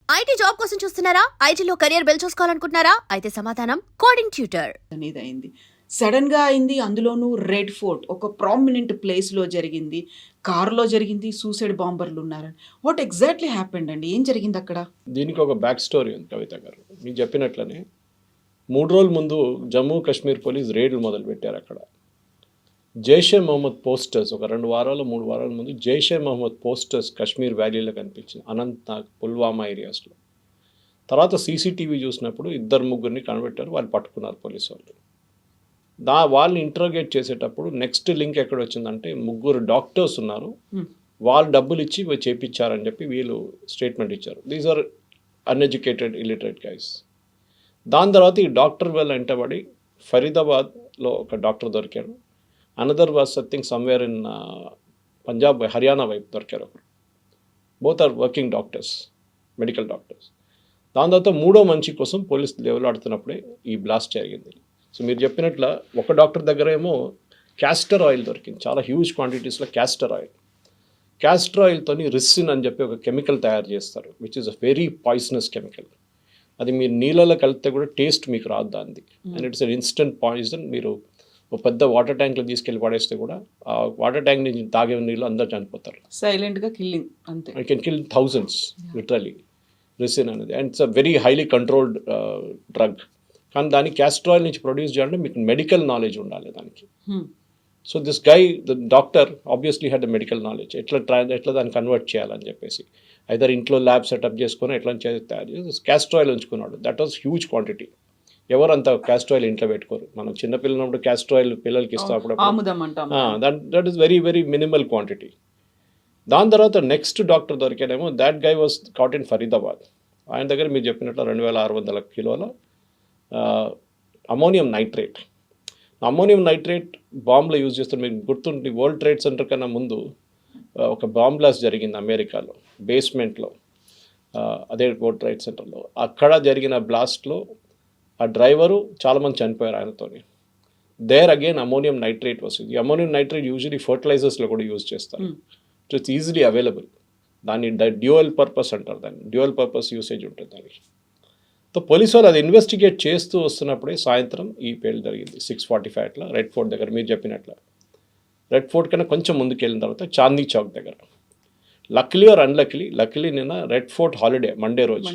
IT job కోసం చూస్తున్నారా? ఐటీలో కెరియర్ బిల్డ్ చూసుకోవాలనుకుంటున్నారా? అయితే సమాధానం కోడింగ్ ట్యూటర్ అనేది అయింది. సడన్‌గా అయింది. అందులోనూ రెడ్ ఫోర్ట్ ఒక ప్రామినెంట్ ప్లేస్‌లో జరిగింది. కార్‌లో జరిగింది. సూసైడ్ బాంబర్‌లున్నారని. వాట్ ఎగ్జాక్ట్‌లీ హ్యాపెండ్ అండి? ఏం జరిగిందక్కడ? దీనికి ఒక బ్యాక్ స్టోరీ ఉంది కవిత గారు. మీకు చెప్పినట్లనే 3 రోజుల ముందు జమ్మూ కాశ్మీర్ పోలీస్ రేడ్లు మొదలుపెట్టారు అక్కడ. జైషే మహమ్మద్ పోస్టర్స్ ఒక 2 వారాలు 3 వారాల ముందు జైషే మహమ్మద్ పోస్టర్స్ కాశ్మీర్ వ్యాలీలో కనిపించింది. అనంతనాగ్, పుల్వామా ఏరియాస్లో. తర్వాత సీసీటీవీ చూసినప్పుడు 2-3 కనిపెట్టారు. వాళ్ళు పట్టుకున్నారు పోలీసు వాళ్ళు. వాళ్ళని ఇంట్రోగేట్ చేసేటప్పుడు నెక్స్ట్ లింక్ ఎక్కడ వచ్చిందంటే 3 డాక్టర్స్ ఉన్నారు, వాళ్ళు డబ్బులు ఇచ్చి చేయించారని చెప్పి వీళ్ళు స్టేట్మెంట్ ఇచ్చారు. These are uneducated illiterate guys. దాని తర్వాత ఈ డాక్టర్ వల్ల వెంటబడి ఫరీదాబాద్లో ఒక డాక్టర్ దొరికారు. Another was something somewhere in Punjab Haryana వైపు దొరికారు ఒకరు. Both are working doctors, medical doctors. దాని తర్వాత 3వ మనిషి కోసం పోలీసులు లేవలాడుతున్నప్పుడే ఈ బ్లాస్ట్ జరిగింది. సో మీరు చెప్పినట్ల ఒక డాక్టర్ దగ్గర ఏమో క్యాస్టర్ ఆయిల్ దొరికింది, చాలా హ్యూజ్ క్వాంటిటీస్లో క్యాస్టర్ ఆయిల్. క్యాస్టర్ ఆయిల్తోని రిసిన్ అని చెప్పి ఒక కెమికల్ తయారు చేస్తారు, which is a very poisonous chemical. అది మీరు నీళ్ళలో కలిపితే కూడా టేస్ట్ మీకు రాదు దాన్ని. And it's an instant poison. మీరు ఒక పెద్ద వాటర్ ట్యాంక్లో తీసుకెళ్ళి పడేస్తే కూడా ఆ వాటర్ ట్యాంక్ నుంచి తాగే నీళ్ళు అందరూ చనిపోతారు. సైలెంట్‌గా కిల్లింగ్ అంతే. I can kill thousands literally ricin అనేది. And it's a very highly controlled drug. కానీ దాన్ని క్యాస్టర్ ఆయిల్ నుంచి ప్రొడ్యూస్ చేయాలంటే మీకు మెడికల్ నాలెడ్జ్ ఉండాలి దానికి. So this guy the doctor obviously had the medical knowledge. ఎట్లా దాన్ని కన్వర్ట్ చేయాలని చెప్పేసి ఐదర్ ఇంట్లో ల్యాబ్ సెటప్ చేసుకొని ఎట్లా తయారు చేసి క్యాస్టర్ ఆయిల్ ఉంచుకున్నాడు. That was huge quantity. ఎవరు అంత క్యాస్టర్ ఆయిల్ ఇంట్లో పెట్టుకోరు. మనం చిన్నపిల్లన్నప్పుడు క్యాస్టర్ ఆయిల్ పిల్లలకి ఇస్తాం అప్పుడు. That is very very minimal quantity. దాని తర్వాత నెక్స్ట్ డాక్టర్ దొరికానేమో that guy was caught in Faridabad. ఆయన దగ్గర మీరు చెప్పినట్లు 2600 కిలోల అమోనియం నైట్రేట్. అమోనియం నైట్రేట్ బాంబులో యూజ్ చేస్తారు. మీకు గుర్తుండి వరల్డ్ ట్రేడ్ సెంటర్ కన్నా ముందు ఒక బాంబ్ బ్లాస్ట్ జరిగింది అమెరికాలో, బేస్మెంట్లో. అదే వరల్డ్ ట్రేడ్ సెంటర్లో. అక్కడ జరిగిన బ్లాస్ట్లో ఆ డ్రైవరు చాలామంది చనిపోయారు ఆయనతోని. దేర్ అగైన్ అమోనియం నైట్రేట్ వస్తుంది. అమోనియం నైట్రేట్ యూజువలీ ఫర్టిలైజర్స్లో కూడా యూజ్ చేస్తారు. It's easily available. దాన్ని డ్యూయల్ పర్పస్ అంటారు, దాన్ని డ్యూయల్ పర్పస్ యూసేజ్ ఉంటుంది దానికి. సో పోలీసు వాళ్ళు అది ఇన్వెస్టిగేట్ చేస్తూ వస్తున్నప్పుడే సాయంత్రం ఈ పేలు జరిగింది 6:45 అట్లా రెడ్ ఫోర్ట్ దగ్గర. మీరు చెప్పినట్లు రెడ్ ఫోర్ట్ కన్నా కొంచెం ముందుకు వెళ్ళిన తర్వాత చాందీ చౌక్ దగ్గర. లక్లీ ఆర్ లక్లీ నిన్న రెడ్ ఫోర్ట్ హాలిడే, మండే రోజు.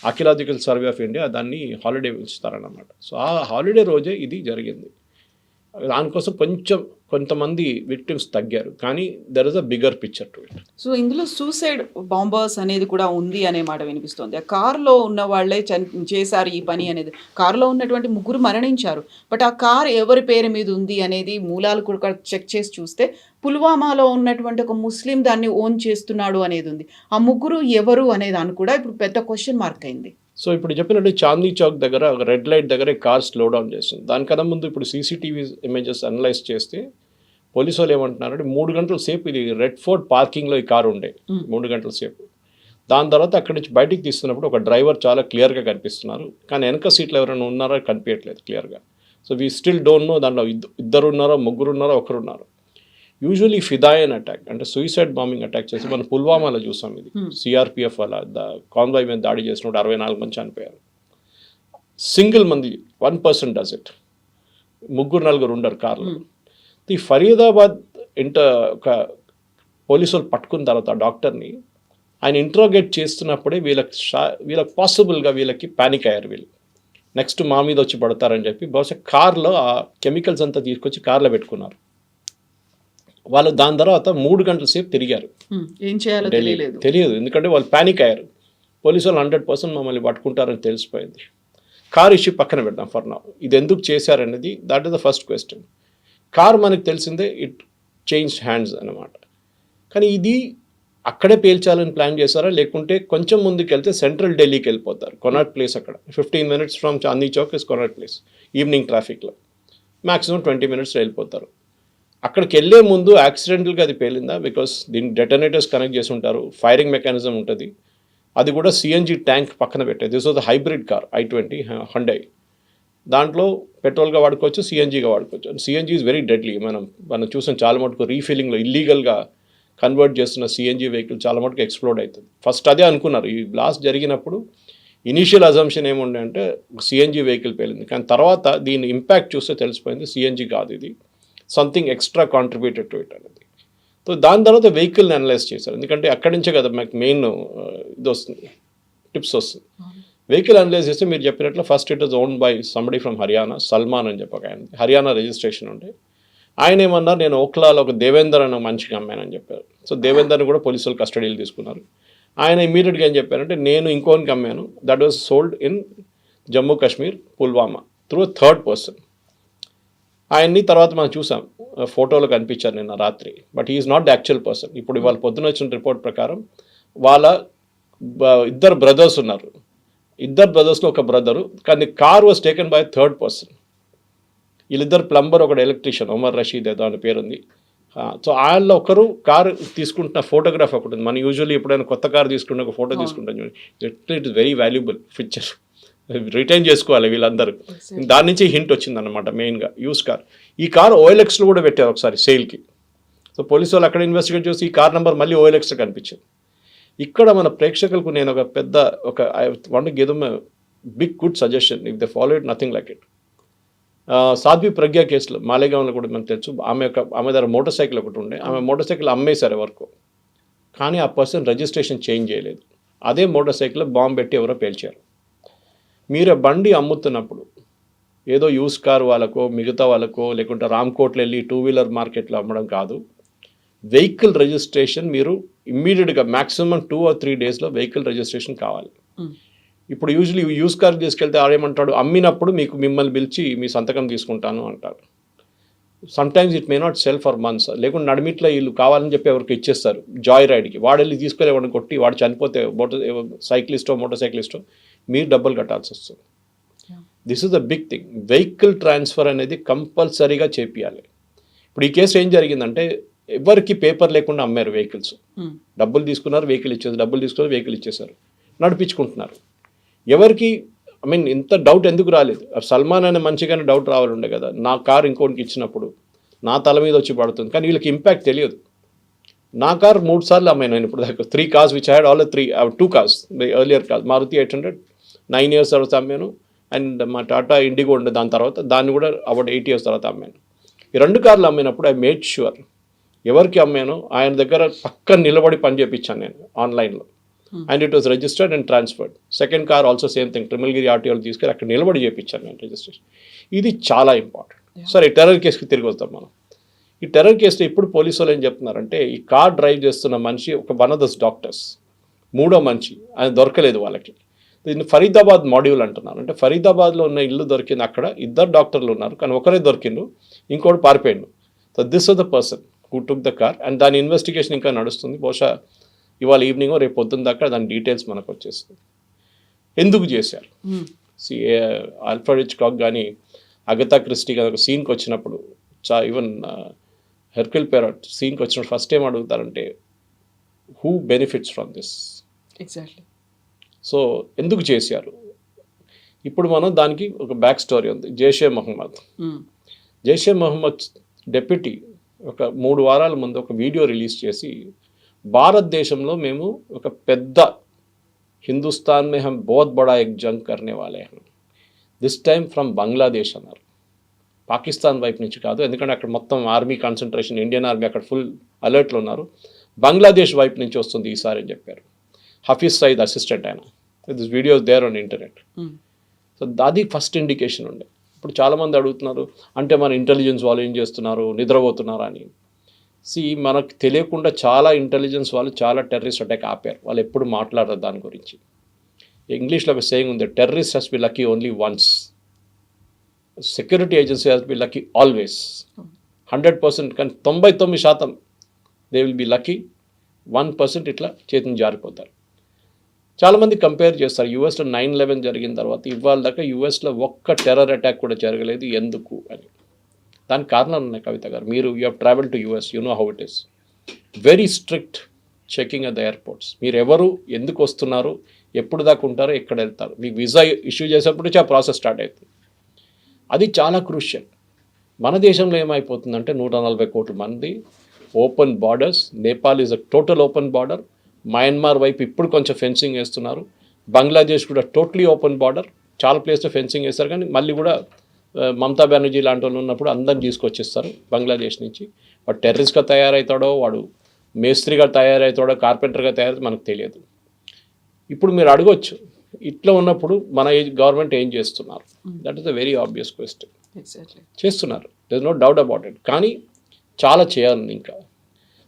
ఆర్కియలాజికల్ సర్వే ఆఫ్ ఇండియా దాన్ని హాలిడే ఇస్తారన్నమాట. సో ఆ హాలిడే రోజే ఇది జరిగింది. దానికోసం కొంతమంది విక్టిమ్స్ తగ్గారు, కానీ there is a bigger picture to it. So ఇందులో సూసైడ్ బాంబర్స్ అనేది కూడా ఉంది అనే మాట వినిపిస్తోంది. ఆ కారులో ఉన్న వాళ్ళే చేశారు ఈ పని అనేది. కారులో ఉన్నటువంటి 3 మరణించారు. బట్ ఆ కార్ ఎవరి పేరు మీద ఉంది అనేది మూలాలు కూడా చెక్ చేసి చూస్తే పుల్వామాలో ఉన్నటువంటి ఒక ముస్లిం దాన్ని ఓన్ చేస్తున్నాడు అనేది ఉంది. ఆ 3 ఎవరు అనే దాన్ని కూడా ఇప్పుడు పెద్ద క్వశ్చన్ మార్క్ అయింది. సో ఇప్పుడు చెప్పినట్టు చాందీ చౌక్ దగ్గర ఒక రెడ్ లైట్ దగ్గర కార్ స్లో డౌన్ చేస్తుంది. దానికన్నా ముందు ఇప్పుడు సీసీటీవీ ఇమేజెస్ అనలైజ్ చేస్తే పోలీసు వాళ్ళు ఏమంటున్నారంటే 3 గంటల సేపు ఇది రెడ్ ఫోర్ట్ పార్కింగ్లో ఈ కారు ఉండే 3 గంటల సేపు. దాని తర్వాత అక్కడి నుంచి బయటికి తీస్తున్నప్పుడు ఒక డ్రైవర్ చాలా క్లియర్గా కనిపిస్తున్నారు, కానీ వెనక సీట్లు ఎవరైనా ఉన్నారో కనిపించట్లేదు క్లియర్గా. So we still don't know దాంట్లో 2 ఉన్నారో 3 ఉన్నారో 1 ఉన్నారు. యూజువలీ ఫిదాయన్ అటాక్ అంటే సూసైడ్ బాంబింగ్ అటాక్ చేసి మనం పుల్వామాలో చూసాం. ఇది సిఆర్పిఎఫ్ వల్ల కాన్వాయ్ మీద దాడి చేసినప్పుడు 64 మంది చనిపోయారు. సింగిల్ మంది 1% డస్ ఇట్. 3-4 ఉండరు కార్లో. ఈ ఫరీదాబాద్ ఒక పోలీసు వాళ్ళు పట్టుకున్న తర్వాత డాక్టర్ని ఆయన ఇంట్రోగేట్ చేస్తున్నప్పుడే వీళ్ళకి పాసిబుల్గా వీళ్ళకి ప్యానిక్ అయ్యారు. వీళ్ళు నెక్స్ట్ మా మీద వచ్చి పడతారని చెప్పి బహుశా కార్లో ఆ కెమికల్స్ అంతా తీసుకొచ్చి కార్లో పెట్టుకున్నారు. వాళ్ళు దాని తర్వాత 3 గంటల సేపు తిరిగారు. ఏం చేయాలో తెలియదు, ఎందుకంటే వాళ్ళు ప్యానిక్ అయ్యారు. పోలీసు వాళ్ళు 100% మమ్మల్ని పట్టుకుంటారని తెలిసిపోయింది. కార్ ఇష్యూ పక్కన పెడదాం ఫర్ నౌ. ఇది ఎందుకు చేశారనేది that is the first question. Car మనకు తెలిసిందే ఇట్ చేంజ్ హ్యాండ్స్ అన్నమాట. కానీ ఇది అక్కడే పేల్చాలని ప్లాన్ చేశారా, లేకుంటే కొంచెం ముందుకు వెళ్తే సెంట్రల్ ఢిల్లీకి వెళ్ళిపోతారు. కొనాట్ ప్లేస్ అక్కడ 15 minutes from Chandni Chowk is Connaught Place. Evening ట్రాఫిక్లో మ్యాక్సిమం 20 minutes వెళ్ళిపోతారు. అక్కడికి వెళ్ళే ముందు యాక్సిడెంటల్గా అది పేలిందా, బికాస్ దీన్ని డెటనేటర్స్ కనెక్ట్ చేసి ఉంటారు, ఫైరింగ్ మెకానిజం ఉంటుంది. అది కూడా సిఎన్జి ట్యాంక్ పక్కన పెట్టేది. This was the hybrid car i20 హండై. దాంట్లో పెట్రోల్గా వాడుకోవచ్చు, సిఎన్జిగా వాడుకోవచ్చు. And CNG is very deadly. మనం చూసాం చాలా మటుకు రీఫిల్లింగ్లో ఇల్లీగల్గా కన్వర్ట్ చేస్తున్న సిఎన్జి వెహికల్ చాలా మటుకు ఎక్స్ప్లోడ్ అవుతుంది. ఫస్ట్ అదే అనుకున్నారు. ఈ బ్లాస్ట్ జరిగినప్పుడు ఇనీషియల్ అజంప్షన్ ఏముండే అంటే సిఎన్జి వెహికల్ పేలింది, కానీ తర్వాత దీని ఇంపాక్ట్ చూస్తే తెలిసిపోయింది సిఎన్జి కాదు, ఇది something extra contributed to it అనేది. సో దాని తర్వాత వెహికల్ని అనలైజ్ చేశారు, ఎందుకంటే అక్కడి నుంచే కదా మాకు మెయిన్ ఇది వస్తుంది, టిప్స్ వస్తుంది. వెహికల్ అనలైజ్ చేస్తే మీరు చెప్పినట్లు first it is own by somebody from Haryana, Salman అని చెప్పక ఆయన హర్యానా రిజిస్ట్రేషన్ ఉండే. ఆయన ఏమన్నారు, నేను ఓక్లాలో ఒక దేవేందర్ అనే మంచిగా అమ్మానని చెప్పారు. సో దేవేందర్ని కూడా పోలీసులు కస్టడీలు తీసుకున్నారు. ఆయన ఇమీడియట్గా ఏం చెప్పారంటే నేను ఇంకోనికి అమ్మాను, that was sold in Jammu Kashmir Pulwama through third person. ఆయన్ని తర్వాత మనం చూసాం, ఫోటోలో కనిపించారు నిన్న రాత్రి, but he's not the actual person. ఇప్పుడు ఇవాళ పొద్దున వచ్చిన రిపోర్ట్ ప్రకారం వాళ్ళ ఇద్దరు బ్రదర్స్ ఉన్నారు, ఇద్దరు బ్రదర్స్లో ఒక బ్రదరు, కానీ car was taken by third person. వీళ్ళిద్దరు ప్లంబర్, ఒకడు ఎలక్ట్రీషియన్, ఉమర్ రషీద్ ఏదో అని పేరు ఉంది. సో వాళ్ళలో ఒకరు కారు తీసుకుంటున్న ఫోటోగ్రాఫ్ ఒకటి ఉంది. మనం యూజువల్లీ ఎప్పుడైనా కొత్త కారు తీసుకుంటే ఒక ఫోటో తీసుకుంటాం చూడండి, it is very valuable picture, retain చేసుకోవాలి వీళ్ళందరూ. దాని నుంచి హింట్ వచ్చిందన్నమాట మెయిన్గా యూస్ కార్. ఈ కార్ ఓఎల్ఎక్స్లో కూడా పెట్టారు ఒకసారి సేల్కి. సో పోలీసు వాళ్ళు అక్కడ ఇన్వెస్టిగేట్ చేసి ఈ కార్ నెంబర్ మళ్ళీ ఓఎల్ఎక్స్లో కనిపించింది. ఇక్కడ మన ప్రేక్షకులకు నేను ఒక I want to give them big good suggestion, if they follow it nothing like it. Sadhvi Pragya కేసులో మాలేగాంలో కూడా మనకు తెలుసు, ఆమె దగ్గర మోటార్ సైకిల్ ఒకటి ఉండే, ఆమె మోటార్ సైకిల్ అమ్మేశారు ఎవరికో, కానీ ఆ పర్సన్ రిజిస్ట్రేషన్ చేంజ్ చేయలేదు. అదే మోటార్ సైకిల్ బాంబు పెట్టి ఎవరో పేల్చారు. మీరు బండి అమ్ముతున్నప్పుడు ఏదో యూస్ కార్ వాళ్ళకో మిగతా వాళ్ళకో లేకుంటే రామ్కోట్లో వెళ్ళి 2-వీలర్ మార్కెట్లో అమ్మడం కాదు. వెహికల్ రిజిస్ట్రేషన్ మీరు ఇమ్మీడియట్గా మ్యాక్సిమం 2 or 3 డేస్లో వెహికల్ రిజిస్ట్రేషన్ కావాలి. ఇప్పుడు యూజువలీ యూస్ కార్ తీసుకెళ్తే ఆడేమంటాడు, అమ్మినప్పుడు మిమ్మల్ని పిలిచి మీ సంతకం తీసుకుంటాను అంటారు. Sometimes it may not cell for months, లేకుంటే నడిమిట్లో వీళ్ళు కావాలని చెప్పి ఎవరికి ఇచ్చేస్తారు జాయ్ రైడ్కి, వాడు వెళ్ళి తీసుకెళ్ళి ఎవరిని కొట్టి వాడు చనిపోతే సైక్లిస్టో మోటార్ సైక్లిస్టో మీరు డబ్బులు కట్టాల్సి వస్తుంది. This is the big thing. Vehicle transfer అనేది కంపల్సరీగా చేపియాలి. ఇప్పుడు ఈ కేసు ఏం జరిగిందంటే ఎవరికి పేపర్ లేకుండా అమ్మారు వెహికల్స్, డబ్బులు తీసుకున్నారు వెహికల్ ఇచ్చేసారు, డబ్బులు తీసుకున్నారు వెహికల్ ఇచ్చేసారు, నడిపించుకుంటున్నారు. ఎవరికి ఇంత డౌట్ ఎందుకు రాలేదు? సల్మాన్ అనే మంచిగానే డౌట్ రావాలి ఉండే కదా, నా కారు ఇంకోటికి ఇచ్చినప్పుడు నా తల మీద వచ్చి పడుతుంది, కానీ వీళ్ళకి ఇంపాక్ట్ తెలియదు. నా కార్ 3 సార్లు అమ్మాయి నేను ఇప్పుడు దాకా. 3 cars which had all 2 cars earlier cars. Maruti 800 9 years తర్వాత అమ్మాను, అండ్ మా టాటా ఇండిగో ఉండే దాని తర్వాత, దాన్ని కూడా అబౌట్ 8 years తర్వాత అమ్మాను. ఈ 2 కార్లు అమ్మినప్పుడు ఐ మేడ్ ష్యూర్ ఎవరికి అమ్మానో ఆయన దగ్గర పక్కన నిలబడి పని చేయించాను నేను ఆన్లైన్లో, and it was registered and transferred. Second car also same thing, Trimulgherry ఆర్టీఓలు తీసుకెళ్ళి అక్కడ నిలబడి చేయించాను నేను రిజిస్ట్రేషన్. ఇది చాలా ఇంపార్టెంట్. సరే, ఈ టెర్రర్ కేసుకి తిరిగి వస్తాం మనం. ఈ టెర్రర్ కేసులో ఇప్పుడు పోలీసు వాళ్ళు ఏం చెప్తున్నారంటే, ఈ కార్ డ్రైవ్ చేస్తున్న మనిషి వన్ ఆఫ్ ద డాక్టర్స్, 3వ మనిషి, ఆయన దొరకలేదు వాళ్ళకి. దీన్ని ఫరీదాబాద్ మాడ్యూల్ అంటున్నారు. అంటే ఫరీదాబాద్లో ఉన్న ఇల్లు దొరికింది, అక్కడ 2 డాక్టర్లు ఉన్నారు, కానీ ఒకరే దొరికిండు, ఇంకోటి పారిపోయిండు. So this was the person who took the car, and దాని ఇన్వెస్టిగేషన్ ఇంకా నడుస్తుంది. బహుశా ఇవాళ ఈవినింగ్ రేపు పొద్దున్న దాకా దాని డీటెయిల్స్ మనకు వచ్చేస్తుంది. ఎందుకు చేశారు? ఆల్ఫ్రెడ్ హిచ్కాక్ కానీ అగతా క్రిస్టీ కానీ ఒక సీన్కి వచ్చినప్పుడు, ఈవెన్ హెర్క్యుల్ పెరాట్ సీన్కి వచ్చినప్పుడు ఫస్ట్ ఏం అడుగుతారంటే, who benefits from this? Exactly. So ఎందుకు చేశారు? ఇప్పుడు మనం దానికి ఒక బ్యాక్ స్టోరీ ఉంది. జైషే మహమ్మద్ డెప్యూటీ ఒక 3 వారాల ముందు ఒక వీడియో రిలీజ్ చేసి, భారతదేశంలో మేము ఒక పెద్ద హిందుస్థాన్ మే హమ్ బహుత్ బడా ఎక్ జంగ్ కర్నే వాలే హం, దిస్ టైమ్ ఫ్రమ్ బంగ్లాదేశ్ అన్నారు. పాకిస్తాన్ వైపు నుంచి కాదు, ఎందుకంటే అక్కడ మొత్తం ఆర్మీ కాన్సన్ట్రేషన్, ఇండియన్ ఆర్మీ అక్కడ ఫుల్ అలర్ట్లో ఉన్నారు. బంగ్లాదేశ్ వైపు నుంచి వస్తుంది ఈసారి అని చెప్పారు. హఫీజ్ సయీద్ అసిస్టెంట్ ఆయన. This videos there on internet. So అది ఫస్ట్ ఇండికేషన్ ఉండే. ఇప్పుడు చాలామంది అడుగుతున్నారు, అంటే మన ఇంటెలిజెన్స్ వాళ్ళు ఏం చేస్తున్నారు, నిద్రపోతున్నారా అని. మనకు తెలియకుండా చాలా ఇంటెలిజెన్స్ వాళ్ళు చాలా టెర్రరిస్ట్ అటాక్ ఆపారు. వాళ్ళు ఎప్పుడు మాట్లాడరు దాని గురించి. ఇంగ్లీష్లో ఒక సేయింగ్ ఉంది, terrorist has B lucky only once, security agency has B lucky always. 100%, కానీ 99% దే విల్ బి లక్కీ, 1% ఇట్లా చేతిని జారిపోతారు. చాలామంది కంపేర్ చేస్తారు, యూఎస్లో 9/11 జరిగిన తర్వాత ఇవాళ దాకా యూఎస్లో ఒక్క టెర్రర్ అటాక్ కూడా జరగలేదు, ఎందుకు అని. దానికి కారణాలు ఉన్నాయి కవిత గారు. మీరు you have travel to US, you know how it is. Very strict checking at the airports. మీరు ఎవరు, ఎందుకు వస్తున్నారు, ఎప్పుడు దాకా ఉంటారో, ఎక్కడ వెళ్తారు, మీకు వీసా ఇష్యూ చేసేప్పుడు ఆ ప్రాసెస్ స్టార్ట్ అవుతుంది. అది చాలా క్రూషియల్. మన దేశంలో ఏమైపోతుందంటే 140 కోట్ల మంది open borders. Nepal is a total open border. Myanmar వైపు ఇప్పుడు కొంచెం ఫెన్సింగ్ వేస్తున్నారు. బంగ్లాదేశ్ కూడా టోటలీ ఓపెన్ బార్డర్. చాలా ప్లేస్లో ఫెన్సింగ్ వేస్తారు, కానీ మళ్ళీ కూడా మమతా బెనర్జీ లాంటి వాళ్ళు ఉన్నప్పుడు అందరిని తీసుకొచ్చేస్తారు బంగ్లాదేశ్ నుంచి. వాడు టెర్రరిస్ట్గా తయారవుతాడో, వాడు మేస్త్రిగా తయారవుతాడో, కార్పెంటర్గా తయారైతే మనకు తెలియదు. ఇప్పుడు మీరు అడగొచ్చు, ఇట్లా ఉన్నప్పుడు మన గవర్నమెంట్ ఏం చేస్తున్నారు? That is a very obvious question. చేస్తున్నారు, there is no doubt about it. కానీ చాలా చేయాలి ఇంకా.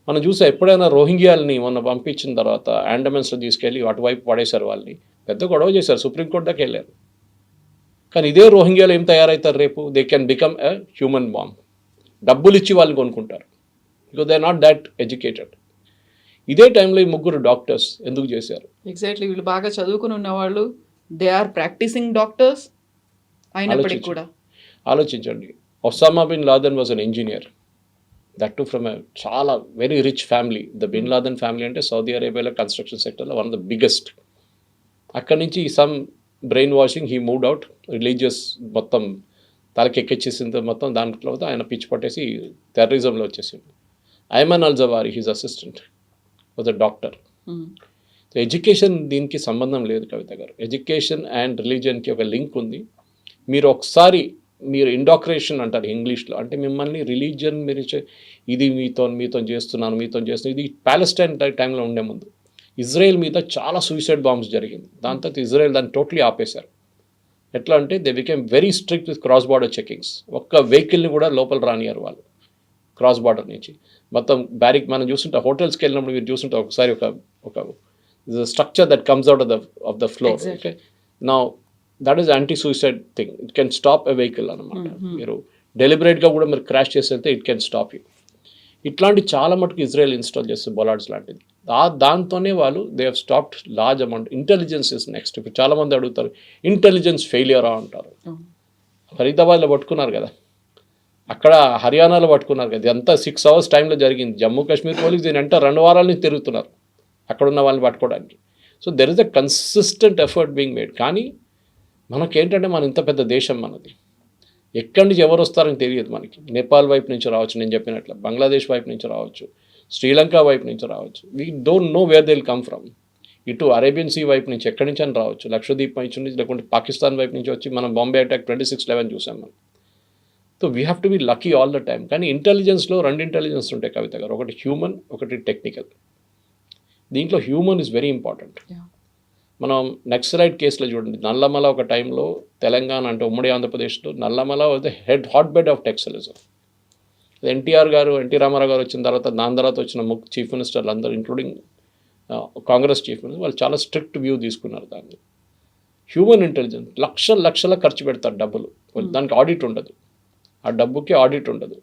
మనం చూసా, ఎప్పుడైనా రోహింగ్యాలని మొన్న పంపించిన తర్వాత ఆండమాన్స్లో తీసుకెళ్ళి అటువైపు పడేశారు. వాళ్ళని పెద్ద గొడవ చేశారు, సుప్రీంకోర్టు దాకా వెళ్ళారు. కానీ ఇదే రోహింగ్యాలు ఏం తయారవుతారు రేపు? They can become a human bomb. డబ్బులు ఇచ్చి వాళ్ళు కొనుక్కుంటారు, because they are not that educated. ఇదే టైంలో ఈ ముగ్గురు డాక్టర్స్ ఎందుకు చేశారు? ఎగ్జాక్ట్లీ, వీళ్ళు బాగా చదువుకుని ఉన్నవాళ్ళు, దే ఆర్ ప్రాక్టీసింగ్ డాక్టర్స్ అయినప్పటికీ కూడా. ఆలోచించండి, Osama bin Laden was an engineer, that too from a చాలా very rich family. The bin Laden family అంటే సౌదీ అరేబియాలో కన్స్ట్రక్షన్ సెక్టర్లో వన్ ఆఫ్ ద బిగ్గెస్ట్. అక్కడి నుంచి some brain washing, he moved out. Religious మొత్తం తలకెక్కిచ్చేసింది మొత్తం. దాంట్లో ఆయన పిచ్చి పట్టేసి టెర్రరిజంలో వచ్చేసింది. Ayman al Zawahiri, his assistant, was a doctor. So education దీనికి సంబంధం లేదు కవిత గారు. ఎడ్యుకేషన్ అండ్ రిలీజియన్కి ఒక లింక్ ఉంది. మీరు ఒకసారి మీరు ఇండాక్రేషన్ అంటారు ఇంగ్లీష్లో, అంటే మిమ్మల్ని రిలీజియన్ మీరు ఇది మీతో చేస్తున్నాను. ఇది ప్యాలెస్టైన్ టైంలో ఉండే ముందు ఇజ్రాయెల్ మీద చాలా సూసైడ్ బాంబ్స్ జరిగింది. దాని తర్వాత ఇజ్రాయెల్ దాన్ని టోటలీ ఆపేశారు. ఎట్లా అంటే they became very strict with cross border checkings. ఒక్క వెహికల్ని కూడా లోపల రానియారు వాళ్ళు క్రాస్ బార్డర్ నుంచి. మొత్తం బ్యారిక్ మనం చూస్తుంటే హోటల్స్కి వెళ్ళినప్పుడు మీరు చూస్తుంటే ఒకసారి ఒక structure that comes out of the floor. Okay, now that is anti suicide thing. It can stop a vehicle అనమాట. మీరు డెలిబరేట్గా కూడా మీరు క్రాష్ చేసి వెళ్తే ఇట్ కెన్ స్టాప్ యూ. ఇట్లాంటి చాలా మటుకు ఇజ్రాయెల్ ఇన్స్టాల్ చేస్తుంది, బొలార్డ్స్ లాంటిది. దాంతోనే వాళ్ళు they have stopped large amount. Intelligence is next. ఇప్పుడు చాలామంది అడుగుతారు, ఇంటెలిజెన్స్ ఫెయిలియరా అంటారు. ఫరీదాబాద్లో పట్టుకున్నారు కదా, అక్కడ హర్యానాలో పట్టుకున్నారు కదా. ఇదంతా 6 hours టైంలో జరిగింది. జమ్మూ కాశ్మీర్ పోలీస్ దీని అంటే 2 వారాల నుంచి తిరుగుతున్నారు అక్కడ ఉన్న వాళ్ళని పట్టుకోవడానికి. So there is a consistent effort being made. కానీ మనకేంటంటే మన ఇంత పెద్ద దేశం మనది, ఎక్కడి నుంచి ఎవరు వస్తారని తెలియదు మనకి. నేపాల్ వైపు నుంచి రావచ్చు, నేను చెప్పినట్లు బంగ్లాదేశ్ వైపు నుంచి రావచ్చు, శ్రీలంక వైపు నుంచి రావచ్చు. We don't know where they will come from. ఇటు అరేబియన్ సీ వైపు నుంచి ఎక్కడి నుంచి అని రావచ్చు, లక్షద్వీప్ వైపు నుంచి, లేకుంటే పాకిస్తాన్ వైపు నుంచి వచ్చి మనం బాంబే అటాక్ 26/11 చూసాం మనం. So we have to be lucky all the time. కానీ ఇంటెలిజెన్స్లో 2 ఇంటెలిజెన్స్ ఉంటాయి కవిత గారు, ఒకటి హ్యూమన్, ఒకటి టెక్నికల్. దీంట్లో హ్యూమన్ ఇస్ వెరీ ఇంపార్టెంట్. మనం నక్సలైట్ కేసులో చూడండి, నల్లమల ఒక టైంలో తెలంగాణ అంటే ఉమ్మడి ఆంధ్రప్రదేశ్లో Nallamala was the hot bed of టెక్స్టైలిజం. ఎన్టీ రామారావు గారు వచ్చిన తర్వాత, దాని తర్వాత వచ్చిన చీఫ్ మినిస్టర్లు అందరూ ఇంక్లూడింగ్ కాంగ్రెస్ చీఫ్ మినిస్టర్ వాళ్ళు చాలా స్ట్రిక్ట్ వ్యూ తీసుకున్నారు దాన్ని. హ్యూమన్ ఇంటెలిజెన్స్ లక్షల ఖర్చు పెడతారు డబ్బులు, దానికి ఆడిట్ ఉండదు, ఆ డబ్బుకి ఆడిట్ ఉండదు.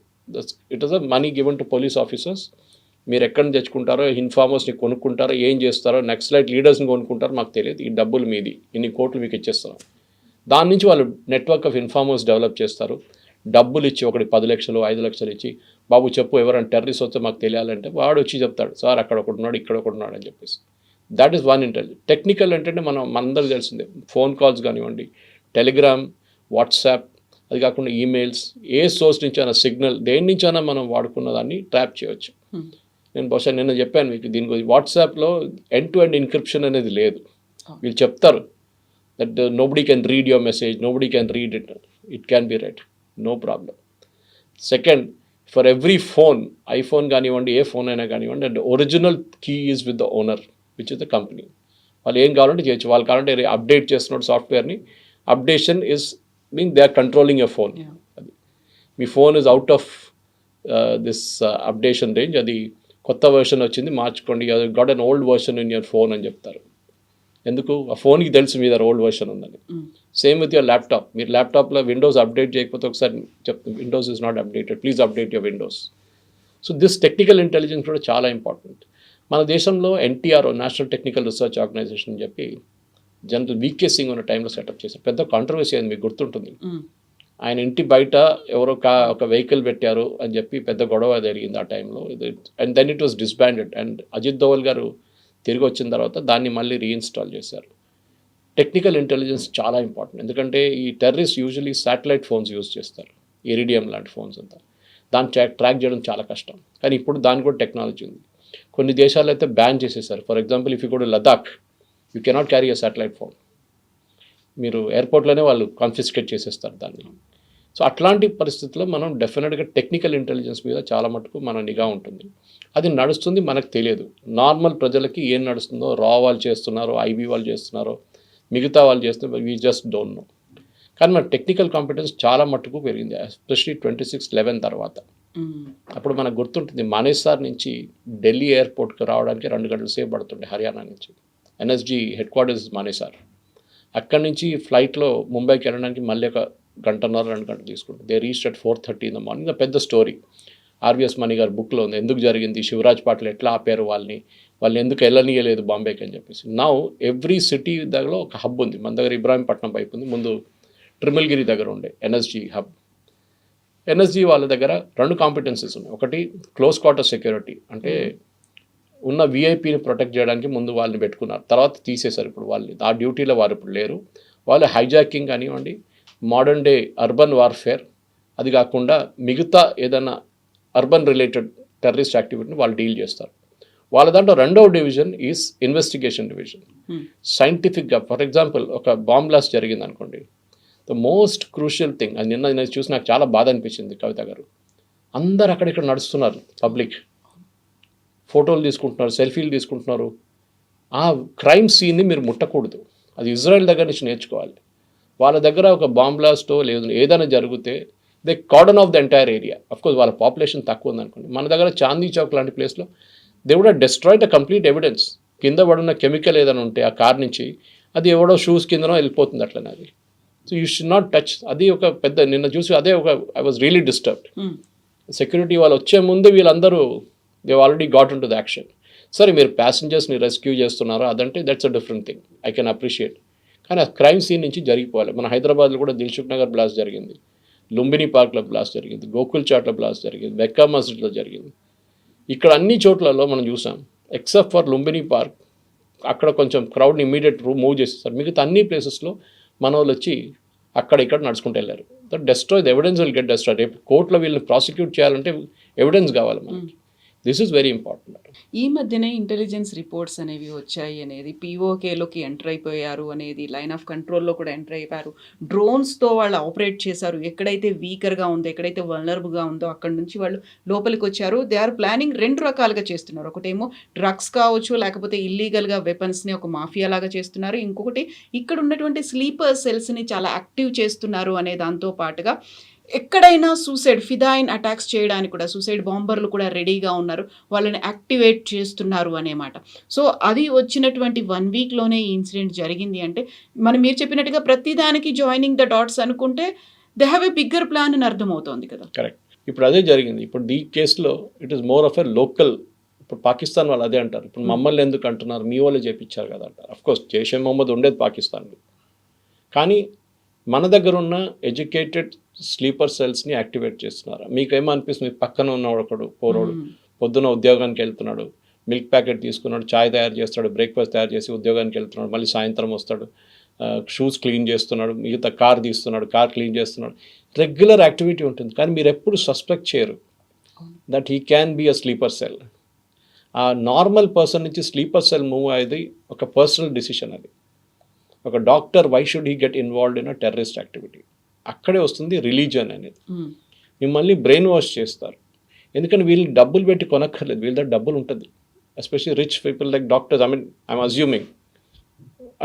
It is a money given to police officers. మీరు ఎక్కడి నుంచి తెచ్చుకుంటారో, ఇన్ఫార్మర్స్ని కొనుక్కుంటారో, ఏం చేస్తారో, నక్సలైట్ లీడర్స్ని కొనుక్కుంటారో మాకు తెలియదు. ఈ డబ్బులు మీది, ఇన్ని కోట్లు మీకు ఇచ్చేస్తున్నాం. దాని నుంచి వాళ్ళు నెట్వర్క్ ఆఫ్ ఇన్ఫార్మర్స్ డెవలప్ చేస్తారు. డబ్బులు ఇచ్చి, ఒకటి 10 లక్షలు 5 లక్షలు ఇచ్చి, బాబు చెప్పు ఎవరైనా టెర్రరిస్ట్ వస్తే మాకు తెలియాలంటే వాడు వచ్చి చెప్తాడు, సార్ అక్కడ ఒకటి ఉన్నాడు, ఇక్కడ ఒకటి ఉన్నాడు అని చెప్పేసి. That is one intelligence. Technical ఏంటంటే మనందరికీ తెలిసిందే, ఫోన్ కాల్స్ కానివ్వండి, టెలిగ్రామ్, వాట్సాప్, అది కాకుండా ఈమెయిల్స్, ఏ సోర్స్ నుంచి అయినా, సిగ్నల్, దేని నుంచి అయినా మనం వాడుకున్న దాన్ని ట్రాప్ చేయవచ్చు. నేను బహుశా నిన్న చెప్పాను మీకు దీని గురించి. వాట్సాప్లో ఎండ్ టు ఎండ్ ఎన్క్రిప్షన్ అనేది లేదు. వీళ్ళు చెప్తారు that nobody can read your message, nobody can read it, it can be read, no problem. Second, for every phone, iPhone కానివ్వండి, ఏ ఫోన్ అయినా కానివ్వండి, and original key is with the owner which is the company. వాళ్ళు ఏం కావాలంటే చేయొచ్చు. వాళ్ళు కావాలంటే అప్డేట్ చేస్తున్నాడు సాఫ్ట్వేర్ని, updation is mean they are controlling a phone. అది మీ phone is out of this updation range, అది కొత్త వర్షన్ వచ్చింది మార్చుకోండి, got an old version in your phone అని చెప్తారు. ఎందుకు? ఆ ఫోన్కి తెలుసు మీ దగ్గర ఓల్డ్ వర్షన్ ఉందని. Same with your laptop. మీరు ల్యాప్టాప్లో విండోస్ అప్డేట్ చేయకపోతే ఒకసారి చెప్తాను, Windows is not updated, please update your Windows. So this technical intelligence కూడా చాలా ఇంపార్టెంట్. మన దేశంలో NTR, national technical research organisation అని చెప్పి జనరల్ వీకే సింగ్ ఉన్న టైంలో సెటప్ చేశారు. పెద్ద కాంట్రవర్సీ అయింది, మీకు గుర్తుంటుంది. ఆయన ఇంటి బయట ఎవరో ఒక వెహికల్ పెట్టారు అని చెప్పి పెద్ద గొడవ జరిగింది ఆ టైంలో. And then it was disbanded. And Ajit Doval garu తిరిగి వచ్చిన తర్వాత దాన్ని మళ్ళీ రీఇన్స్టాల్ చేశారు. టెక్నికల్ ఇంటెలిజెన్స్ చాలా ఇంపార్టెంట్. ఎందుకంటే ఈ terrorist usually satellite phones use చేస్తారు, ఇరిడియం లాంటి ఫోన్స్ అంతా. దాన్ని ట్రాక్ చేయడం చాలా కష్టం. కానీ ఇప్పుడు దాని కూడా టెక్నాలజీ ఉంది. కొన్ని దేశాలు అయితే బ్యాన్ చేసేసారు. For example if you go to Ladakh you cannot carry a satellite phone. మీరు ఎయిర్పోర్ట్లోనే వాళ్ళు కాన్ఫిస్కేట్ చేసేస్తారు దాన్ని. సో అట్లాంటి పరిస్థితుల్లో మనం డెఫినెట్గా టెక్నికల్ ఇంటెలిజెన్స్ మీద చాలా మటుకు మన నిఘా ఉంటుంది. అది నడుస్తుంది, మనకు తెలియదు. నార్మల్ ప్రజలకి ఏం నడుస్తుందో, రా వాళ్ళు చేస్తున్నారో, ఐబీ వాళ్ళు చేస్తున్నారో, మిగతా వాళ్ళు చేస్తున్నారో, వీ జస్ట్ డోంట్ నో. కానీ మన టెక్నికల్ కాంపిటెన్స్ చాలా మట్టుకు పెరిగింది, ఎస్పెషలీ 26/11 తర్వాత. అప్పుడు మనకు గుర్తుంటుంది, మానేసార్ నుంచి ఢిల్లీ ఎయిర్పోర్ట్కి రావడానికి 2 గంటల సేపు పడుతుండే హర్యానా నుంచి. NSG headquarters Manesar. అక్కడి నుంచి ఫ్లైట్లో ముంబైకి వెళ్ళడానికి మళ్ళీ ఒక 1.5 2 గంటలు తీసుకుంటుంది. They reach at 4:30 in the morning. పెద్ద స్టోరీ ఆర్విఎస్ మణి గారి బుక్లో ఉంది, ఎందుకు జరిగింది, శివరాజ్ పాటిల్ ఎట్లా ఆపారు వాళ్ళు ఎందుకు వెళ్ళనీయలేదు బాంబేకి అని చెప్పేసి. నౌ ఎవ్రీ సిటీ దగ్గర ఒక హబ్ ఉంది. మన దగ్గర ఇబ్రాహీంపట్నం వైపు ఉంది, ముందు ట్రిమిల్గిరి దగ్గర ఉండే ఎన్ఎస్జీ హబ్. ఎన్ఎస్జీ వాళ్ళ దగ్గర 2 కాంపిటెన్సీస్ ఉన్నాయి. ఒకటి క్లోజ్ క్వార్టర్ సెక్యూరిటీ, అంటే ఉన్న విఐపీని ప్రొటెక్ట్ చేయడానికి ముందు వాళ్ళని పెట్టుకున్నారు, తర్వాత తీసేశారు. ఇప్పుడు వాళ్ళు ఆ డ్యూటీలో వారు ఇప్పుడు లేరు. వాళ్ళు హైజాకింగ్ కానివ్వండి, మోడర్న్ డే అర్బన్ వార్ఫేర్, అది కాకుండా మిగతా ఏదైనా అర్బన్ రిలేటెడ్ టెర్రరిస్ట్ యాక్టివిటీని వాళ్ళు డీల్ చేస్తారు. వాళ్ళ దాంట్లో 2వ డివిజన్ ఈజ్ ఇన్వెస్టిగేషన్ డివిజన్. సైంటిఫిక్గా ఫర్ ఎగ్జాంపుల్ ఒక బాంబ్ బ్లాస్ట్ జరిగింది అనుకోండి, ద మోస్ట్ క్రూషియల్ థింగ్, అది నేను చూసి నాకు చాలా బాధ అనిపించింది కవిత గారు, అందరు అక్కడిక్కడ నడుస్తున్నారు, పబ్లిక్ ఫోటోలు తీసుకుంటున్నారు, సెల్ఫీలు తీసుకుంటున్నారు. ఆ క్రైమ్ సీన్ని మీరు ముట్టకూడదు, అది ఇజ్రాయెల్ దగ్గర నుంచి నేర్చుకోవాలి. వాళ్ళ దగ్గర ఒక బాంబ్ బ్లాస్టో లేదు ఏదైనా జరిగితే they cordon off the entire area. Of course వాళ్ళ పాపులేషన్ తక్కువ ఉందనుకోండి. మన దగ్గర చాందీ చౌక్ లాంటి ప్లేస్లో they would have destroyed the complete evidence. కింద పడిన కెమికల్ ఏదైనా ఉంటే ఆ కార్ నుంచి అది ఎవడో షూస్ కిందనో వెళ్ళిపోతుంది అట్లనే అది. So you should not touch. అది ఒక పెద్ద నిన్న చూసి అదే ఒక I was really disturbed. Security వాళ్ళు వచ్చే ముందు వీళ్ళందరూ they already got in to the action. సరే మీరు ప్యాసింజర్స్ని రెస్క్యూ చేస్తున్నారో అదంటే that's a different thing, I can appreciate. కానీ ఆ క్రైమ్ సీన్ నుంచి జరిగిపోవాలి. మన హైదరాబాద్లో కూడా దిల్సుఖ్ నగర్ బ్లాస్ట్ జరిగింది, లుంబిని పార్క్లో బ్లాస్ట్ జరిగింది, గోకుల్ చాట్లో బ్లాస్ట్ జరిగింది, మెక్కా మస్జిద్లో జరిగింది. ఇక్కడ అన్ని చోట్లలో మనం చూసాం, ఎక్సెప్ట్ ఫర్ లుంబిని పార్క్, అక్కడ కొంచెం క్రౌడ్ని ఇమీడియట్ మూవ్ చేసేస్తారు. మిగతా అన్ని ప్లేసెస్లో మన వాళ్ళు వచ్చి అక్కడ ఇక్కడ నడుచుకుంటూ వెళ్ళారు. That destroy the evidence will get destroy. రేపు కోర్టులో వీళ్ళని ప్రాసిక్యూట్ చేయాలంటే ఎవిడెన్స్ కావాలి మనకి. This is very important. ఈ మధ్యనే ఇంటెలిజెన్స్ రిపోర్ట్స్ అనేవి వచ్చాయి అనేది, పీఓకేలోకి ఎంటర్ అయిపోయారు అనేది, లైన్ ఆఫ్ కంట్రోల్లో కూడా ఎంటర్ అయిపోయారు, డ్రోన్స్తో వాళ్ళు ఆపరేట్ చేశారు, ఎక్కడైతే వీకర్గా ఉందో ఎక్కడైతే వల్నరబుల్గా ఉందో అక్కడ నుంచి వాళ్ళు లోపలికి వచ్చారు. దే ఆర్ ప్లానింగ్ 2 రకాలుగా చేస్తున్నారు. ఒకటేమో డ్రగ్స్ కావచ్చు, లేకపోతే ఇల్లీగల్గా వెపన్స్ని ఒక మాఫియా లాగా చేస్తున్నారు. ఇంకొకటి ఇక్కడ ఉన్నటువంటి స్లీపర్ సెల్స్ని చాలా యాక్టివ్ చేస్తున్నారు అనే దాంతో పాటుగా ఎక్కడైనా సూసైడ్ ఫిదాయిన్ అటాక్స్ చేయడానికి కూడా సూసైడ్ బాంబర్లు కూడా రెడీగా ఉన్నారు, వాళ్ళని యాక్టివేట్ చేస్తున్నారు అనేమాట. సో అది వచ్చినటువంటి 1 వీక్లోనే ఈ ఇన్సిడెంట్ జరిగింది అంటే మీరు చెప్పినట్టుగా ప్రతిదానికి జాయినింగ్ ద డాట్స్ అనుకుంటే they have a bigger plan అని అర్థమవుతోంది కదా. కరెక్ట్. ఇప్పుడు అదే జరిగింది. ఇప్పుడు ఈ కేసులో it is more of a local. ఇప్పుడు పాకిస్తాన్ వాళ్ళు అదే అంటారు, ఇప్పుడు మమ్మల్ని ఎందుకు అంటున్నారు, మీ వాళ్ళే చేయించారు కదా అంటారు. అఫ్కోర్స్ జైషే మొహమ్మద్ ఉండేది పాకిస్తాన్లో, కానీ మన దగ్గర ఉన్న ఎడ్యుకేటెడ్ స్లీపర్ సెల్స్ని యాక్టివేట్ చేస్తున్నారు. మీకేమో అనిపిస్తుంది, పక్కన ఉన్నవాడు ఒకడు పోరోడు పొద్దున ఉద్యోగానికి వెళ్తున్నాడు, మిల్క్ ప్యాకెట్ తీసుకున్నాడు, చాయ్ తయారు చేస్తాడు, బ్రేక్ఫాస్ట్ తయారు చేసి ఉద్యోగానికి వెళ్తున్నాడు, మళ్ళీ సాయంత్రం వస్తాడు, షూస్ క్లీన్ చేస్తున్నాడు, మిగతా కార్ తీస్తున్నాడు, కార్ క్లీన్ చేస్తున్నాడు, రెగ్యులర్ యాక్టివిటీ ఉంటుంది. కానీ మీరు ఎప్పుడు సస్పెక్ట్ చేయరు that he can be a sleeper cell. ఆ నార్మల్ పర్సన్ నుంచి స్లీపర్ సెల్ మూవ్ అయ్యేది ఒక పర్సనల్ డిసిషన్. అది ఒక doctor, why should he get involved in a terrorist activity? అక్కడే వస్తుంది రిలీజియన్ అనేది. మిమ్మల్ని బ్రెయిన్ వాష్ చేస్తారు. ఎందుకంటే వీళ్ళు డబ్బులు పెట్టి కొనక్కర్లేదు, వీళ్ళ దగ్గర డబ్బులు ఉంటుంది. Especially rich people like doctors, I'm assuming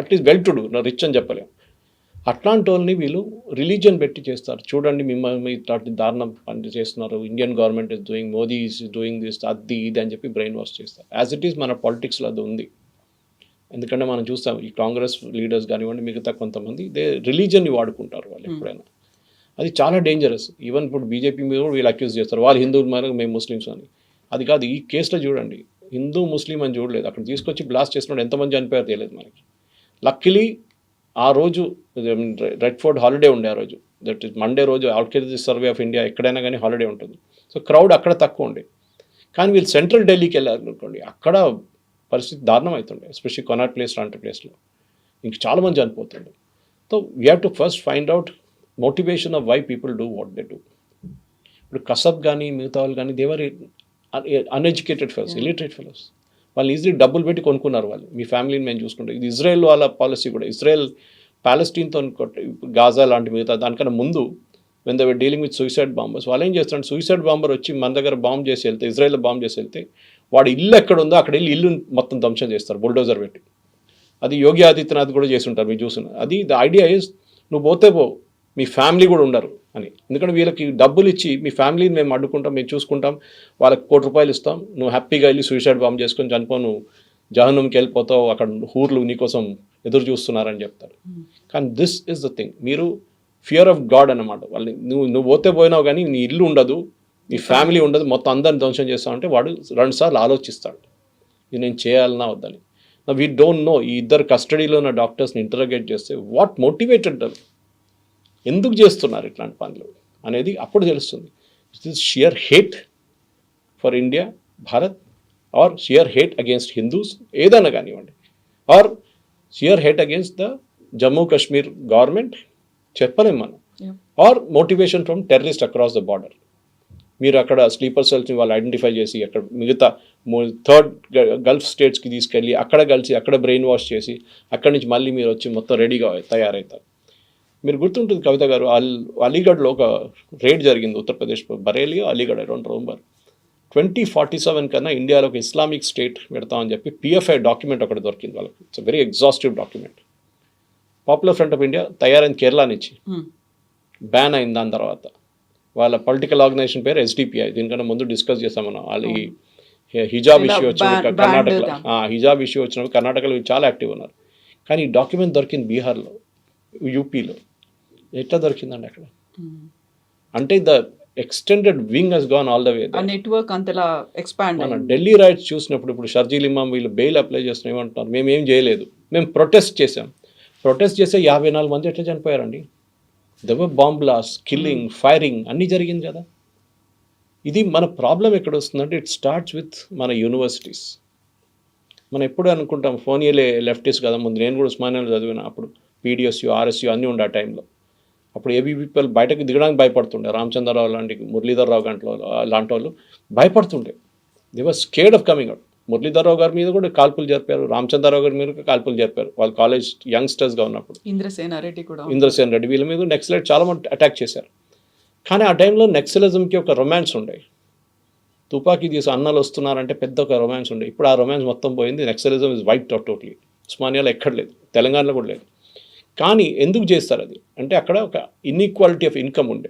at least well to do, నా రిచ్ అని చెప్పలేము. అట్లాంటి వాళ్ళని వీళ్ళు రిలీజియన్ పెట్టి చేస్తారు. చూడండి మిమ్మల్ని ఇట్లాంటి దారుణం పని చేస్తున్నారు, Indian government is doing, Modi is doing this, అది ఇది అని చెప్పి బ్రెయిన్ వాష్ చేస్తారు. యాజ్ ఇట్ ఈస్ మన పాలిటిక్స్లో అది ఉంది. ఎందుకంటే మనం చూస్తాం, ఈ కాంగ్రెస్ లీడర్స్ కానివ్వండి, మిగతా కొంతమంది రిలీజియన్ని వాడుకుంటారు వాళ్ళు ఎప్పుడైనా. అది చాలా డేంజరస్. ఈవెన్ ఇప్పుడు బీజేపీ మీద కూడా వీళ్ళు అక్యూజ్ చేస్తారు, వాళ్ళు హిందువులు మరి మేము ముస్లిమ్స్ అని. అది కాదు. ఈ కేసులో చూడండి, హిందూ ముస్లిం అని చూడలేదు, అక్కడ తీసుకొచ్చి బ్లాస్ట్ చేసినప్పుడు ఎంతమంది చనిపోయారో తెలియదు మనకి. లక్కీలీ ఆ రోజు రెడ్ ఫోర్ట్ హాలిడే ఉండే, ఆ రోజు దట్ ఈస్ మండే రోజు, ఆర్కియాలజికల్ సర్వే ఆఫ్ ఇండియా ఎక్కడైనా కానీ హాలిడే ఉంటుంది. సో క్రౌడ్ అక్కడ తక్కువ ఉండే. కానీ వీళ్ళు సెంట్రల్ ఢిల్లీకి వెళ్ళారు అనుకోండి, అక్కడ పరిస్థితి దారుణం అవుతుండే, ఎస్పెషల్లీ కొనాట్ ప్లేస్ లాంటి ప్లేస్లో ఇంక చాలామంది చనిపోతుండే. So we have to first find out motivation of why people do what they do. ఇప్పుడు కసబ్ కానీ మిగతా వాళ్ళు కానీ they were uneducated fellows, illiterate fellows. వాళ్ళు ఈజీలీ డబ్బులు పెట్టి కొనుక్కున్నారు వాళ్ళు. మీ ఫ్యామిలీని మేము చూసుకుంటాం. ఇది ఇజ్రాయెల్ వాళ్ళ పాలసీ కూడా. ఇజ్రాయెల్ ప్యాలెస్టీన్తో గాజా లాంటి మిగతా దానికన్నా ముందు when they were dealing with suicide bombers, వాళ్ళు ఏం చేస్తారంటే సూసైడ్ బాంబర్ వచ్చి మన దగ్గర బాంబ్ చేసి వెళ్తే, ఇజ్రాయెల్ బాంబ్ చేసి వెళ్తే వాడు ఇల్లు ఎక్కడ ఉందో అక్కడ వెళ్ళి ఇల్లు మొత్తం ధ్వంసం చేస్తారు బుల్డోజర్ పెట్టి. అది యోగి ఆదిత్యనాథ్ కూడా చేసి ఉంటారు, మీరు చూసిన. అది ద ఐడియా ఈజ్ నువ్వు పోతే పో, మీ ఫ్యామిలీ కూడా ఉండరు అని. ఎందుకంటే వీళ్ళకి డబ్బులు ఇచ్చి మీ ఫ్యామిలీని మేము అడ్డుకుంటాం, మేము చూసుకుంటాం, వాళ్ళకి ₹1,00,00,000 ఇస్తాం, నువ్వు హ్యాపీగా వెళ్ళి సూసైడ్ బాంబ్ చేసుకొని చనిపో, నువ్వు జహన్నంకి వెళ్ళిపోతావు, అక్కడ ఊర్లు నీకోసం ఎదురు చూస్తున్నారని చెప్తారు. కానీ దిస్ ఇస్ ద థింగ్, మీరు ఫియర్ ఆఫ్ గాడ్ అన్నమాట. వాళ్ళని నువ్వు పోతే పోయినావు కానీ నీ ఇల్లు ఉండదు, నీ ఫ్యామిలీ ఉండదు, మొత్తం అందరిని ధ్వంసం చేస్తామంటే వాడు 2 సార్లు ఆలోచిస్తాడు ఇది నేను చేయాలన్నా వద్దని. We don't know. ఈ ఇద్దరు కస్టడీలో ఉన్న డాక్టర్స్ని ఇంటరోగేట్ చేస్తే వాట్ మోటివేటెడ్ దెమ్, ఎందుకు చేస్తున్నారు ఇట్లాంటి పనులు అనేది అప్పుడు తెలుస్తుంది. It is sheer hate for India, Bharat, or sheer hate against Hindus, ఏదైనా కానివ్వండి, or sheer hate against the Jammu Kashmir government, చెప్పలేం మనం, or motivation from terrorist across the border. మీరు అక్కడ స్లీపర్ సెల్స్ని వాళ్ళు ఐడెంటిఫై చేసి అక్కడ మిగతా 3rd గల్ఫ్ స్టేట్స్కి తీసుకెళ్ళి అక్కడ కలిసి అక్కడ బ్రెయిన్ వాష్ చేసి అక్కడి నుంచి మళ్ళీ మీరు వచ్చి మొత్తం రెడీగా తయారవుతారు. మీరు గుర్తుంటుంది కవిత గారు, అలీగఢ్లో ఒక రేడ్ జరిగింది, Uttar Pradesh Bareilly Aligarh, I don't remember. 2047 కన్నా ఇండియాలో ఒక ఇస్లామిక్ స్టేట్ పెడతామని చెప్పి PFI డాక్యుమెంట్ ఒకటి దొరికింది వాళ్ళకి. It's very exhaustive document. Popular front of India తయారైంది కేరళ నుంచి, బ్యాన్ అయింది. దాని తర్వాత వాళ్ళ పొలిటికల్ ఆర్గనైజేషన్ పేరు SDPI. దీనికన్నా ముందు డిస్కస్ చేస్తాం మనం. వాళ్ళు ఈ హిజాబ్ ఇష్యూ వచ్చినప్పుడు కర్ణాటకలో, హిజాబ్ ఇష్యూ వచ్చినప్పుడు కర్ణాటకలో చాలా యాక్టివ్ ఉన్నారు. కానీ ఈ డాక్యుమెంట్ దొరికింది బీహార్లో, యూపీలో. ఎట్లా దొరికిందండి అక్కడ? అంటే the extended wing has gone all the way. Network అంతలా ఎక్స్పాండ్. మన ఢిల్లీ రైట్స్ చూసినప్పుడు ఇప్పుడు షర్జీల్ ఇమాం వీళ్ళు బెయిల్ అప్లై చేస్తున్న ఏమంటున్నారు, మేము ఏం చేయలేదు, మేము ప్రొటెస్ట్ చేసాం. ప్రొటెస్ట్ చేస్తే 54 మంది ఎట్లా చనిపోయారండి? There were bomb blast, killing, firing అన్నీ జరిగింది కదా. ఇది మన ప్రాబ్లం ఎక్కడ వస్తుందంటే ఇట్ స్టార్ట్స్ విత్ మన యూనివర్సిటీస్. మనం ఎప్పుడు అనుకుంటాం ఫోనియలే లెఫ్టిస్ట్ కదా, ముందు నేను కూడా ఉస్మానియాలో చదివిన, అప్పుడు PDSU, RSU అన్నీ ఉండే ఆ టైంలో. అప్పుడు ఏబీ పీపుల్ బయటకు దిగడానికి భయపడుతుండే. రామచంద్రరావు లాంటి, మురళీధర్రావు గంటలో లాంటి వాళ్ళు భయపడుతుండే. They were scared of coming out. Muralidhar Rao గారి మీద కూడా కాల్పులు జరిపారు, రామచంద్రరావు గారి మీద కాల్పులు జరిపారు, వాళ్ళు కాలేజ్ యంగ్స్టర్స్గా ఉన్నప్పుడు. ఇంద్రసేన్ రెడ్డి వీళ్ళ మీద నెక్సలైట్ చాలా మంది అటాక్ చేశారు. కానీ ఆ టైంలో నెక్సలిజంకి ఒక రొమాన్స్ ఉండే. తుపాకీ తీసి అన్నలు వస్తున్నారంటే పెద్ద ఒక రొమాన్స్ ఉండే. ఇప్పుడు ఆ రొమాన్స్ మొత్తం పోయింది. Naxalism is wiped out totally. ఉస్మానియాలో ఎక్కడ లేదు, తెలంగాణలో కూడా లేదు. కానీ ఎందుకు చేస్తారు అది అంటే అక్కడ ఒక ఇన్ఈక్వాలిటీ ఆఫ్ ఇన్కమ్ ఉండే.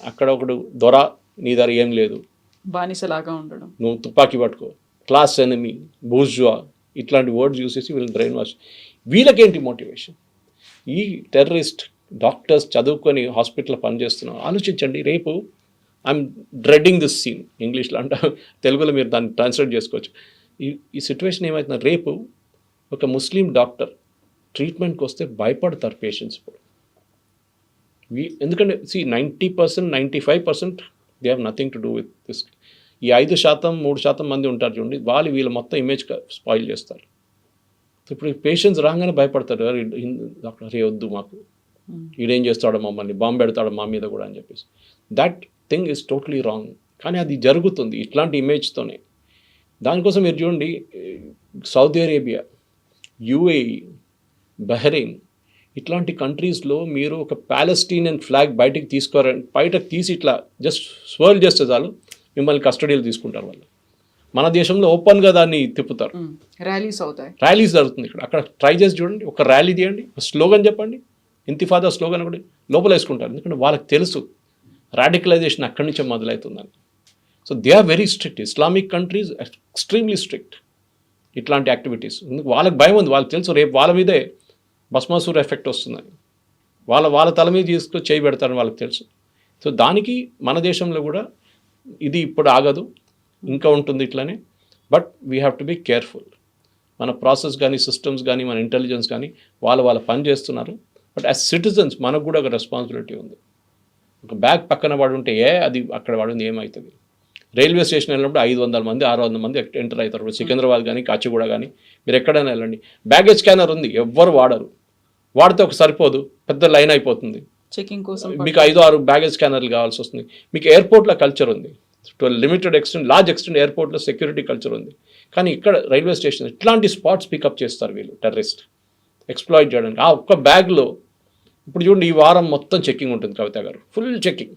అక్కడ ఒకడు దొర, నీ దగ్గర ఏం లేదు, బానిసలాగా ఉండడం, నువ్వు తుపాకీ పట్టుకో, క్లాస్ ఎనిమీ, బూర్జువా, ఇట్లాంటి వర్డ్స్ యూస్ చేసి వీళ్ళని బ్రెయిన్ వాష్. వీళ్ళకేంటి మోటివేషన్? ఈ టెర్రరిస్ట్ డాక్టర్స్ చదువుకొని హాస్పిటల్లో పనిచేస్తున్నారు. ఆలోచించండి, రేపు ఐఎమ్ డ్రెడ్డింగ్ దిస్ సీన్, ఇంగ్లీష్లో అంటే తెలుగులో మీరు దాన్ని ట్రాన్స్లేట్ చేసుకోవచ్చు. ఈ సిచ్యువేషన్ ఏమవుతుంది, రేపు ఒక ముస్లిం డాక్టర్ ట్రీట్మెంట్కి వస్తే భయపడతారు పేషెంట్స్. ఇప్పుడు ఎందుకంటే 90%, 95% they have nothing to do with this. ఈ 5%, 3% మంది ఉంటారు చూడండి, వీళ్ళ మొత్తం ఇమేజ్ స్పాయిల్ చేస్తారు. ఇప్పుడు పేషెంట్స్ రాగానే భయపడతారు, డాక్టర్ అరే వద్దు మాకు, ఈడేం చేస్తాడో మమ్మల్ని, బాంబు పెడతాడో మా మీద కూడా అని చెప్పేసి. That thing is totally wrong. కానీ అది జరుగుతుంది ఇట్లాంటి ఇమేజ్తోనే. దానికోసం మీరు చూడండి, సౌదీ అరేబియా, UAE, బహ్రెయిన్ ఇట్లాంటి కంట్రీస్లో మీరు ఒక ప్యాలెస్టీనియన్ ఫ్లాగ్ బయటకు తీసి ఇట్లా జస్ట్ స్వర్ల్ చేస్తే చాలు, మిమ్మల్ని కస్టడీలు తీసుకుంటారు వాళ్ళు. మన దేశంలో ఓపెన్గా దాన్ని తిప్పుతారు, ర్యాలీస్ అవుతాయి, ర్యాలీస్ జరుగుతుంది ఇక్కడ. అక్కడ ట్రై చేసి చూడండి, ఒక ర్యాలీ తీయండి, స్లోగన్ చెప్పండి, ఇంతిఫాదా స్లోగన్ కూడా లోపల వేసుకుంటారు. ఎందుకంటే వాళ్ళకి తెలుసు రాడికలైజేషన్ అక్కడి నుంచే మొదలవుతుందని. So they are very strict. Islamic countries extremely strict ఇట్లాంటి యాక్టివిటీస్. ఎందుకు వాళ్ళకి భయం ఉంది, వాళ్ళకి తెలుసు రేపు వాళ్ళ మీదే భస్మాసుర ఎఫెక్ట్ వస్తుందని. వాళ్ళ తల మీద తీసుకొని చేయి పెడతారని వాళ్ళకి తెలుసు. సో దానికి మన దేశంలో కూడా ఇది ఇప్పుడు ఆగదు, ఇంకా ఉంటుంది ఇట్లానే. But we have to be careful. మన ప్రాసెస్ కానీ, సిస్టమ్స్ కానీ, మన ఇంటెలిజెన్స్ కానీ వాళ్ళ పని చేస్తున్నారు. బట్ యాజ్ సిటిజన్స్ మనకు కూడా ఒక రెస్పాన్సిబిలిటీ ఉంది. ఒక బ్యాగ్ పక్కన పడి ఉంటే అది అక్కడ పడింది ఏమవుతుంది? రైల్వే స్టేషన్ వెళ్ళినప్పుడు 500 మంది 600 మంది ఎంటర్ అవుతారు. ఇప్పుడు సికింద్రాబాద్ కానీ, కాచిగూడ కానీ, మీరు ఎక్కడైనా వెళ్ళండి, బ్యాగేజ్ స్కానర్ ఉంది, ఎవ్వరు వాడరు. వాడితే ఒక సరిపోదు, పెద్ద లైన్ అయిపోతుంది. చెకింగ్ కోసం మీకు 5-6 బ్యాగేజ్ స్కానర్లు కావాల్సి వస్తుంది. మీకు ఎయిర్పోర్ట్లో కల్చర్ ఉంది, to limited extent, large extent ఎయిర్పోర్ట్లో సెక్యూరిటీ కల్చర్ ఉంది. కానీ ఇక్కడ రైల్వే స్టేషన్ ఇట్లాంటి స్పాట్స్ పికప్ చేస్తారు వీళ్ళు టెర్రరిస్ట్ ఎక్స్ప్లాయిట్ చేయడానికి. ఆ ఒక్క బ్యాగ్లో ఇప్పుడు చూడండి, ఈ వారం మొత్తం చెకింగ్ ఉంటుంది కవిత గారు, ఫుల్ చెకింగ్.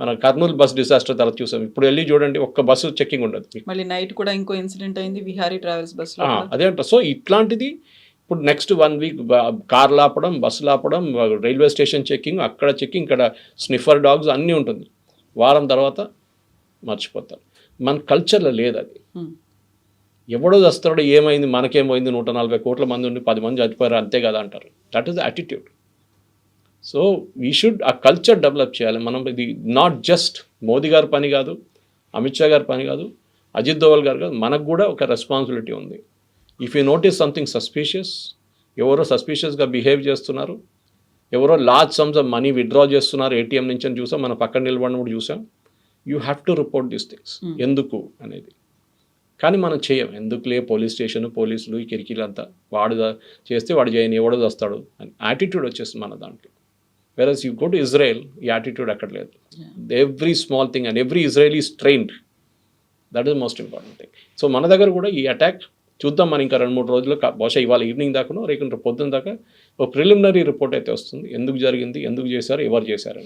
మన కర్నూలు బస్ డిసాస్టర్ తర్వాత చూసాం, ఇప్పుడు వెళ్ళి చూడండి ఒక్క బస్సు చెకింగ్ ఉండదు. మళ్ళీ నైట్ కూడా ఇంకో ఇన్సిడెంట్ అయింది విహారీ ట్రావెల్స్ బస్. అదే అంట. సో ఇట్లాంటిది ఇప్పుడు నెక్స్ట్ 1 వీక్ కార్లు ఆపడం, బస్సులు ఆపడం, రైల్వే స్టేషన్ చెకింగ్, అక్కడ చెకింగ్, ఇక్కడ స్నిఫర్ డాగ్స్ అన్నీ ఉంటుంది. వారం తర్వాత మర్చిపోతారు. మన కల్చర్లో లేదు అది. ఎవడో వస్తాడో ఏమైంది మనకేమైంది, 140 కోట్ల మంది ఉండి 10 మంది చచ్చిపోయారు అంతే కదా అంటారు. That is the attitude. So we should ఆ కల్చర్ డెవలప్ చేయాలి మనం. ఇది నాట్ జస్ట్ మోదీ గారి పని కాదు, అమిత్ షా గారి పని కాదు, అజిత్ దోవల్ గారు కాదు, మనకు కూడా ఒక రెస్పాన్సిబిలిటీ ఉంది. If you notice something suspicious, ఎవరో సస్పీషియస్గా బిహేవ్ చేస్తున్నారు, ఎవరో large sums of money withdraw చేస్తున్నారు ఏటీఎం నుంచి అని చూసాం, మన పక్కన నిలబడినప్పుడు చూసాం. You have to report these things. ఎందుకు అనేది కానీ మనం చేయం. ఎందుకులే పోలీస్ స్టేషన్, పోలీసులు, ఈ కిరికీలంతా, వాడు చేస్తే వాడు చేయని, ఎవడో వస్తాడు అని యాటిట్యూడ్ వచ్చేస్తుంది మన దాంట్లో. వెరస్ యూ గో టు ఇజ్రాయెల్, ఈ యాటిట్యూడ్ అక్కడ లేదు. Every small thing and every Israel is trained. That is most important thing. So మన దగ్గర కూడా ఈ అటాక్ చూద్దాం. మనం ఇంకా 2-3 రోజుల్లో, బహుశా ఇవాళ ఈవినింగ్ దాకానో రేపు పొద్దున్న దాకా ఒక ప్రిలిమినరీ రిపోర్ట్ అయితే వస్తుంది. ఎందుకు జరిగింది, ఎందుకు చేశారు, ఎవరు చేశారు.